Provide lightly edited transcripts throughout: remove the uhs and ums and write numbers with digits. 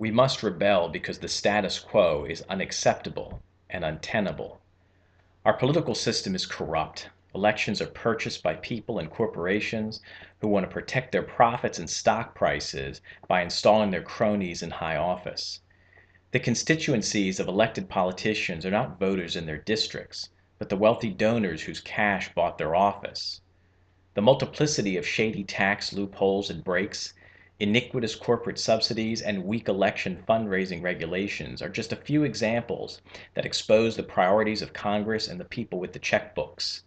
We must rebel because the status quo is unacceptable and untenable. Our political system is corrupt. Elections are purchased by people and corporations who want to protect their profits and stock prices by installing their cronies in high office. The constituencies of elected politicians are not voters in their districts, but the wealthy donors whose cash bought their office. The multiplicity of shady tax loopholes and breaks, iniquitous corporate subsidies, and weak election fundraising regulations are just a few examples that expose the priorities of Congress and the people with the checkbooks.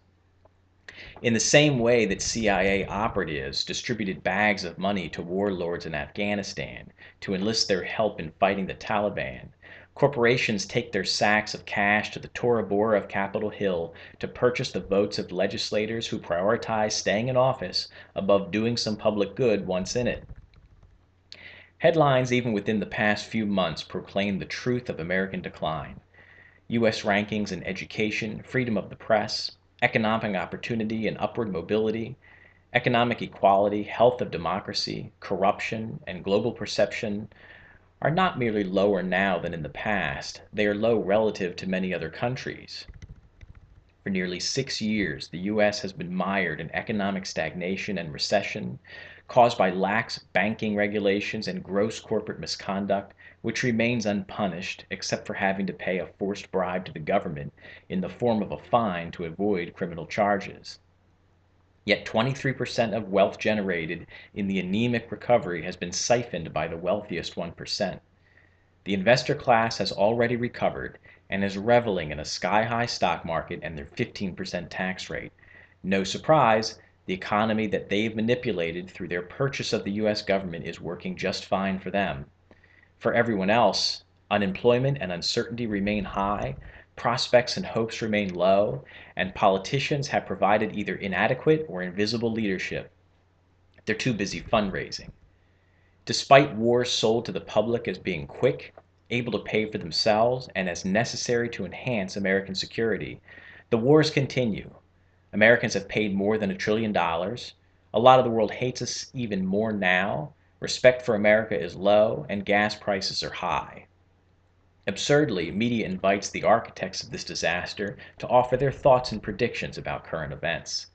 In the same way that CIA operatives distributed bags of money to warlords in Afghanistan to enlist their help in fighting the Taliban, corporations take their sacks of cash to the Tora Bora of Capitol Hill to purchase the votes of legislators who prioritize staying in office above doing some public good once in it. Headlines even within the past few months proclaim the truth of American decline. U.S. rankings in education, freedom of the press, economic opportunity and upward mobility, economic equality, health of democracy, corruption, and global perception are not merely lower now than in the past, they are low relative to many other countries. For nearly 6 years, the U.S. has been mired in economic stagnation and recession caused by lax banking regulations and gross corporate misconduct, which remains unpunished except for having to pay a forced bribe to the government in the form of a fine to avoid criminal charges. Yet 23% of wealth generated in the anemic recovery has been siphoned by the wealthiest 1%. The investor class has already recovered and is reveling in a sky-high stock market and their 15% tax rate. No surprise, the economy that they've manipulated through their purchase of the U.S. government is working just fine for them. For everyone else, unemployment and uncertainty remain high, prospects and hopes remain low, and politicians have provided either inadequate or invisible leadership. They're too busy fundraising. Despite wars sold to the public as being quick, able to pay for themselves, and as necessary to enhance American security, the wars continue. Americans have paid more than $1 trillion. A lot of the world hates us even more now. Respect for America is low, and gas prices are high. Absurdly, media invites the architects of this disaster to offer their thoughts and predictions about current events.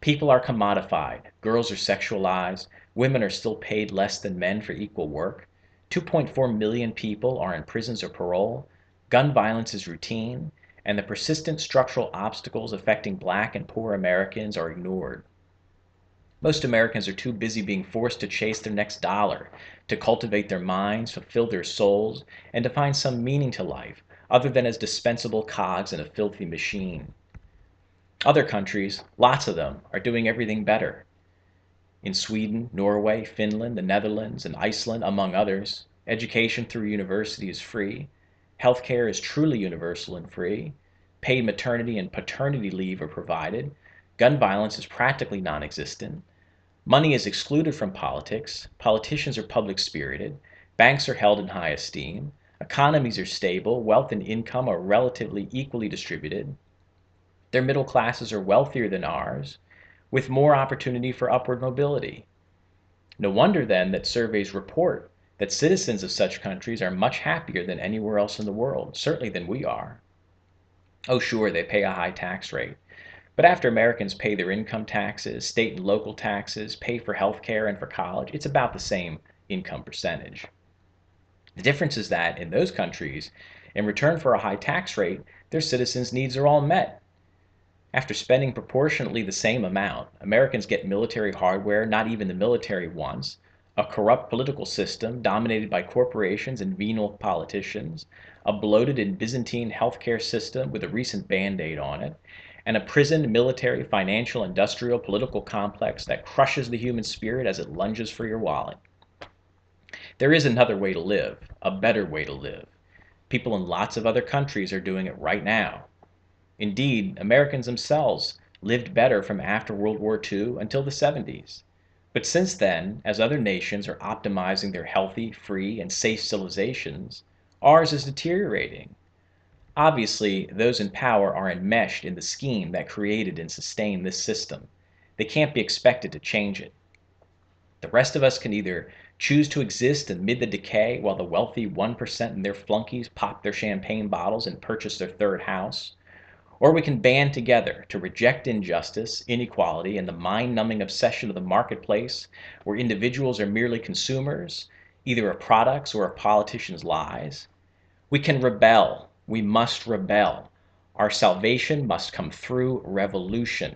People are commodified, girls are sexualized, women are still paid less than men for equal work, 2.4 million people are in prisons or parole, gun violence is routine, and the persistent structural obstacles affecting black and poor Americans are ignored. Most Americans are too busy being forced to chase their next dollar, to cultivate their minds, fulfill their souls, and to find some meaning to life, other than as dispensable cogs in a filthy machine. Other countries, lots of them, are doing everything better. In Sweden, Norway, Finland, the Netherlands, and Iceland, among others, education through university is free, healthcare is truly universal and free, paid maternity and paternity leave are provided, gun violence is practically non-existent, money is excluded from politics, politicians are public-spirited, banks are held in high esteem, economies are stable, wealth and income are relatively equally distributed, their middle classes are wealthier than ours, with more opportunity for upward mobility. No wonder then that surveys report that citizens of such countries are much happier than anywhere else in the world, certainly than we are. Oh sure, they pay a high tax rate, but after Americans pay their income taxes, state and local taxes, pay for health care and for college, it's about the same income percentage. The difference is that in those countries, in return for a high tax rate, their citizens' needs are all met. After spending proportionately the same amount, Americans get military hardware not even the military wants, a corrupt political system dominated by corporations and venal politicians, a bloated and Byzantine healthcare system with a recent band-aid on it, and a prisoned military, financial, industrial, political complex that crushes the human spirit as it lunges for your wallet. There is another way to live, a better way to live. People in lots of other countries are doing it right now. Indeed, Americans themselves lived better from after World War II until the 70s. But since then, as other nations are optimizing their healthy, free, and safe civilizations, ours is deteriorating. Obviously, those in power are enmeshed in the scheme that created and sustained this system. They can't be expected to change it. The rest of us can either choose to exist amid the decay while the wealthy 1% and their flunkies pop their champagne bottles and purchase their third house. Or we can band together to reject injustice, inequality, and the mind-numbing obsession of the marketplace where individuals are merely consumers, either of products or of politicians' lies. We can rebel. We must rebel. Our salvation must come through revolution.